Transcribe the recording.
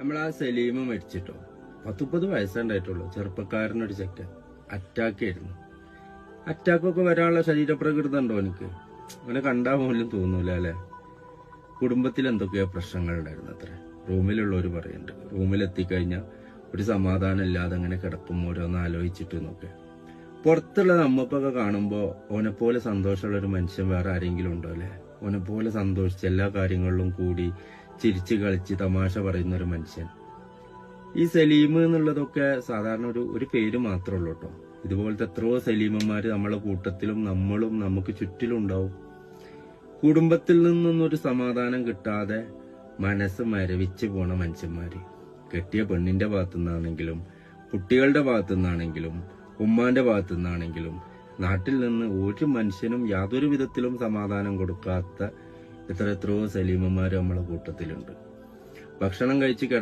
നമ്മളാ സലീമ മരിച്ചിട്ടോ 30 വയസ്സുണ്ടായിട്ടുള്ളൂ. ചെറുപ്പക്കാരനൊരു ചെക്കൻ. അറ്റാക്ക് ആയിരുന്നു. അറ്റാക്കൊക്കെ വരാനുള്ള ശരീരപ്രകൃതം ഉണ്ടോ എനിക്ക്? അവനെ കണ്ടാൽ പോലും തോന്നൂല അല്ലെ. കുടുംബത്തിൽ എന്തൊക്കെയോ പ്രശ്നങ്ങൾ ഉണ്ടായിരുന്നു അത്ര. റൂമിലുള്ളവർ പറയുന്നുണ്ട്, റൂമിലെത്തിക്കഴിഞ്ഞാൽ ഒരു സമാധാനം ഇല്ലാതെ അങ്ങനെ കിടക്കുമ്പോൾ ഓരോന്ന് ആലോചിച്ചിട്ട് എന്നൊക്കെ. പുറത്തുള്ള നമ്മപ്പൊക്കെ കാണുമ്പോൾ ഓനെപ്പോലെ സന്തോഷമുള്ള ഒരു മനുഷ്യൻ വേറെ ആരെങ്കിലും ഉണ്ടോ അല്ലെ? ഓനെപ്പോലെ സന്തോഷിച്ച് എല്ലാ കാര്യങ്ങളിലും കൂടി ചിരിച്ച് കളിച്ച് തമാശ പറയുന്ന ഒരു മനുഷ്യൻ. ഈ സലീം എന്നുള്ളതൊക്കെ സാധാരണ ഒരു പേര് മാത്രമേ ഉള്ളൂ കേട്ടോ. ഇതുപോലത്തെ എത്രയോ സലീമന്മാര് നമ്മളെ കൂട്ടത്തിലും നമ്മളും നമുക്ക് ചുറ്റിലും ഉണ്ടാവും. കുടുംബത്തിൽ നിന്നൊരു സമാധാനം കിട്ടാതെ മനസ്സ് മരവിച്ച് പോണ മനുഷ്യന്മാര്. കെട്ടിയ പെണ്ണിന്റെ ഭാഗത്തു നിന്നാണെങ്കിലും കുട്ടികളുടെ ഭാഗത്തു നിന്നാണെങ്കിലും ഉമ്മാന്റെ ഭാഗത്തു നിന്നാണെങ്കിലും നാട്ടിൽ നിന്ന് ഒരു മനുഷ്യനും യാതൊരു വിധത്തിലും സമാധാനം കൊടുക്കാത്ത എത്രയോ സലീമന്മാര് നമ്മളെ കൂട്ടത്തിലുണ്ട്. ഭക്ഷണം കഴിച്ച്